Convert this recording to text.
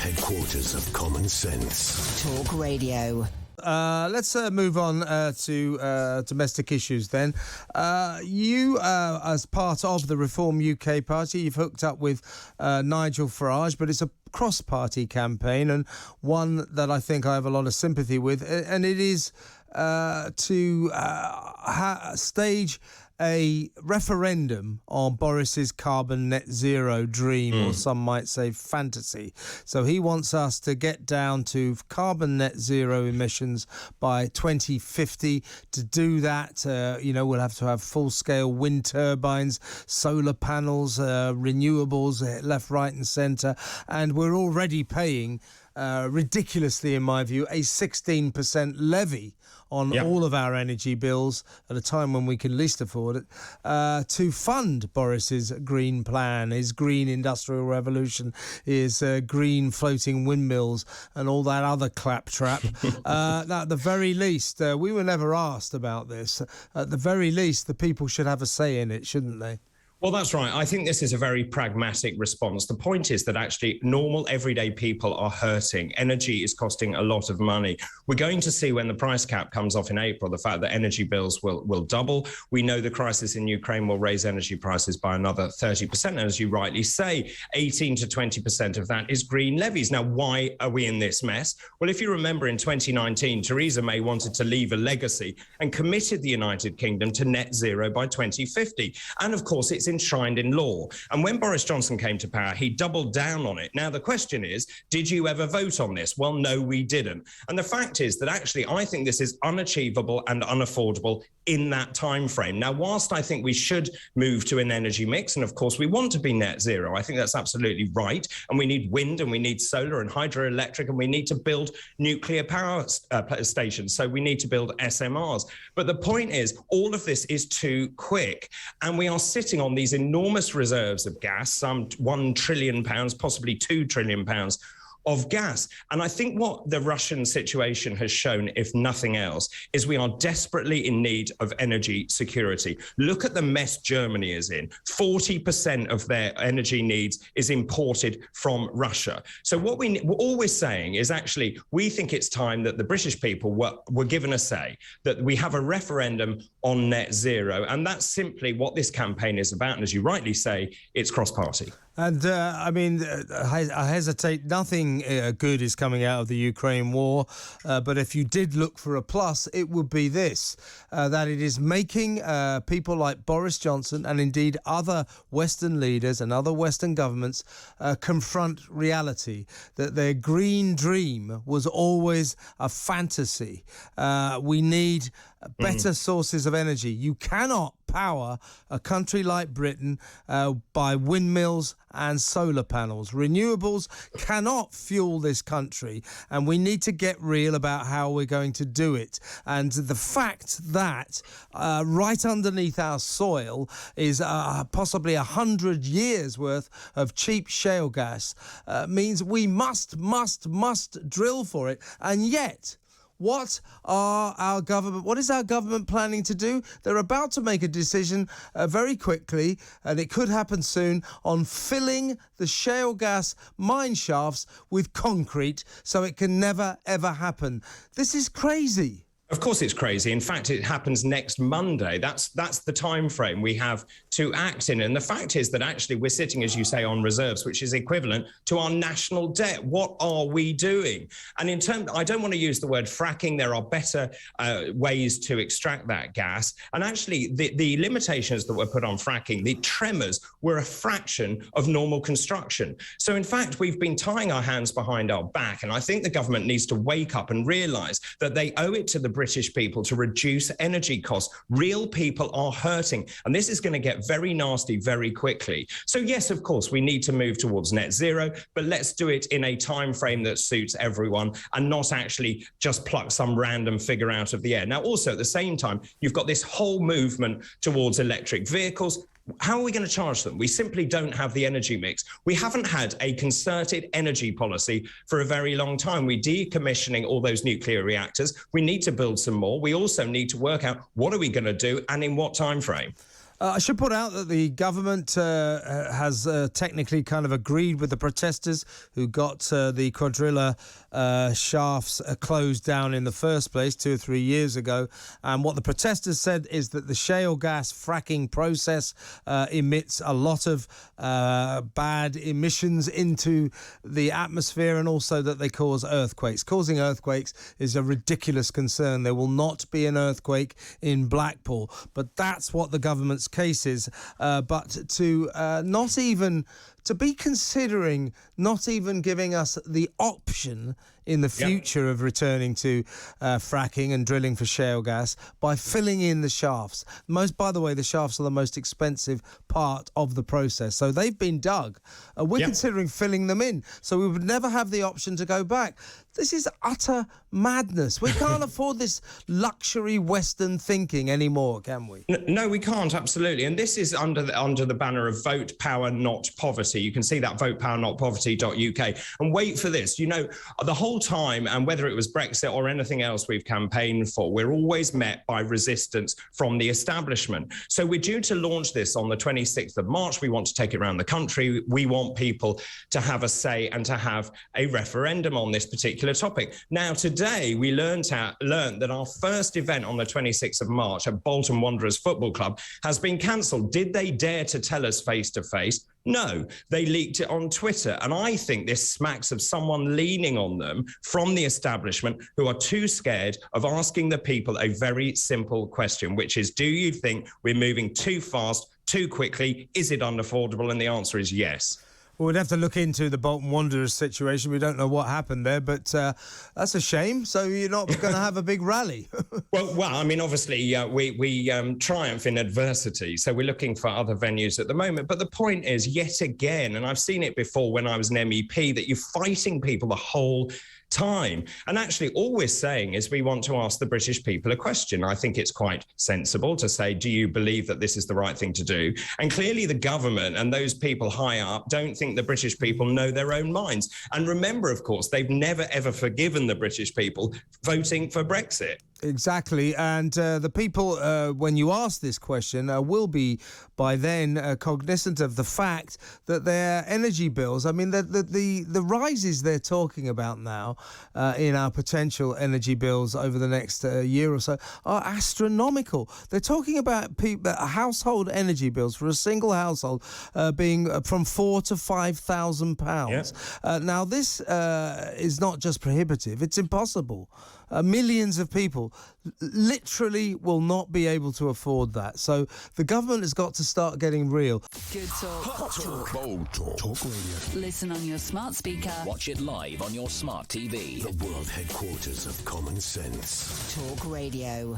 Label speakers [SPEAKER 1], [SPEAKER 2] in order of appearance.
[SPEAKER 1] Headquarters of common sense.
[SPEAKER 2] Talk Radio.
[SPEAKER 3] Let's move on to domestic issues then. You, as part of the Reform UK Party, you've hooked up with Nigel Farage, but it's a cross-party campaign and one that I think I have a lot of sympathy with, and it is to stage a referendum on Boris's carbon net zero dream, or some might say fantasy. So he wants us to get down to carbon net zero emissions by 2050. To do that, we'll have to have full-scale wind turbines, solar panels, renewables, left, right and centre. And we're already paying, ridiculously in my view, a 16% levy on all of our energy bills at a time when we can least afford it, to fund Boris's green plan, his green industrial revolution, his green floating windmills and all that other claptrap. At the very least, we were never asked about this. At the very least, the people should have a say in it, shouldn't they?
[SPEAKER 4] Well, that's right. I think this is a very pragmatic response. The point is that actually normal, everyday people are hurting. Energy is costing a lot of money. We're going to see when the price cap comes off in April, the fact that energy bills will double. We know the crisis in Ukraine will raise energy prices by another 30%. And as you rightly say, 18 to 20% of that is green levies. Now, why are we in this mess? Well, if you remember in 2019, Theresa May wanted to leave a legacy and committed the United Kingdom to net zero by 2050. And of course, it's enshrined in law. And when Boris Johnson came to power, he doubled down on it. Now, the question is, did you ever vote on this? Well, no, we didn't. And the fact is that actually, I think this is unachievable and unaffordable in that time frame. Now, whilst I think we should move to an energy mix, and of course we want to be net zero, I think that's absolutely right. And we need wind and we need solar and hydroelectric, and we need to build nuclear power stations. So we need to build SMRs. But the point is, all of this is too quick. And we are sitting on these enormous reserves of gas, some £1 trillion, possibly £2 trillion of gas. And I think what the Russian situation has shown, if nothing else, is we are desperately in need of energy security. Look at the mess Germany is in. 40% of their energy needs is imported from Russia. So all we're saying is actually, we think it's time that the British people were given a say, that we have a referendum on net zero. And that's simply what this campaign is about. And as you rightly say, it's cross-party.
[SPEAKER 3] And I hesitate, nothing good is coming out of the Ukraine war. But if you did look for a plus, it would be this, that it is making people like Boris Johnson and indeed other Western leaders and other Western governments confront reality, that their green dream was always a fantasy. We need better sources of energy. You cannot power a country like Britain by windmills and solar panels. Renewables cannot fuel this country, and we need to get real about how we're going to do it. And the fact that right underneath our soil is possibly 100 years worth of cheap shale gas means we must drill for it. And yet, what is our government planning to do? They're about to make a decision very quickly, and it could happen soon, on filling the shale gas mine shafts with concrete so it can never, ever happen. This is crazy.
[SPEAKER 4] Of course it's crazy. In fact, it happens next Monday. That's the time frame we have to act in. And the fact is that actually we're sitting, as you say, on reserves, which is equivalent to our national debt. What are we doing? And in terms, I don't want to use the word fracking. There are better ways to extract that gas. And actually, the limitations that were put on fracking, the tremors, were a fraction of normal construction. So in fact, we've been tying our hands behind our back. And I think the government needs to wake up and realise that they owe it to the British people to reduce energy costs. Real people are hurting, and this is going to get very nasty very quickly. So yes, of course, we need to move towards net zero, but let's do it in a time frame that suits everyone and not actually just pluck some random figure out of the air. Now, also at the same time, you've got this whole movement towards electric vehicles. How are we going to charge them? We simply don't have the energy mix. We haven't had a concerted energy policy for a very long time. We're decommissioning all those nuclear reactors. We need to build some more. We also need to work out what are we going to do and in what time frame.
[SPEAKER 3] I should put out that the government has technically kind of agreed with the protesters who got the quadrilla shafts closed down in the first place 2 or 3 years ago. And what the protesters said is that the shale gas fracking process emits a lot of bad emissions into the atmosphere, and also that they cause earthquakes. Causing earthquakes is a ridiculous concern. There will not be an earthquake in Blackpool, but that's what the government's case is. But to be considering not even giving us the option in the future of returning to fracking and drilling for shale gas by filling in the shafts. By the way, the shafts are the most expensive part of the process. So they've been dug. We're considering filling them in. So we would never have the option to go back. This is utter madness. We can't afford this luxury Western thinking anymore, can we?
[SPEAKER 4] No, we can't, absolutely. And this is under the banner of Vote Power Not Poverty. You can see that votepowernotpoverty.uk. And wait for this. You know, the whole time, and whether it was Brexit or anything else we've campaigned for, we're always met by resistance from the establishment. So we're due to launch this on the 26th of March. We want to take it around the country. We want people to have a say and to have a referendum on this particular topic. Now, today we learned that our first event on the 26th of March at Bolton Wanderers Football Club has been cancelled. Did they dare to tell us face to face? No, they leaked it on Twitter. And I think this smacks of someone leaning on them from the establishment who are too scared of asking the people a very simple question, which is, do you think we're moving too fast, too quickly? Is it unaffordable? And the answer is yes.
[SPEAKER 3] Well, we'd have to look into the Bolton Wanderers situation. We don't know what happened there, but that's a shame. So you're not going to have a big rally.
[SPEAKER 4] Well, I mean, obviously, we triumph in adversity. So we're looking for other venues at the moment. But the point is, yet again, and I've seen it before when I was an MEP, that you're fighting people the whole time. And actually, all we're saying is we want to ask the British people a question. I think it's quite sensible to say, do you believe that this is the right thing to do? And clearly the government and those people high up don't think the British people know their own minds. And remember, of course, they've never, ever forgiven the British people voting for Brexit.
[SPEAKER 3] Exactly. And the people, when you ask this question, will be by then cognizant of the fact that their energy bills, I mean, the rises they're talking about now in our potential energy bills over the next year or so are astronomical. They're talking about household energy bills for a single household being from £4,000 to £5,000. Now, this is not just prohibitive, it's impossible. Millions of people literally will not be able to afford that. So the government has got to start getting real.
[SPEAKER 2] Good talk.
[SPEAKER 1] Hot talk. Bold talk. Talk radio.
[SPEAKER 2] Listen on your smart speaker.
[SPEAKER 5] Watch it live on your smart TV.
[SPEAKER 1] The world headquarters of common sense.
[SPEAKER 2] Talk Radio.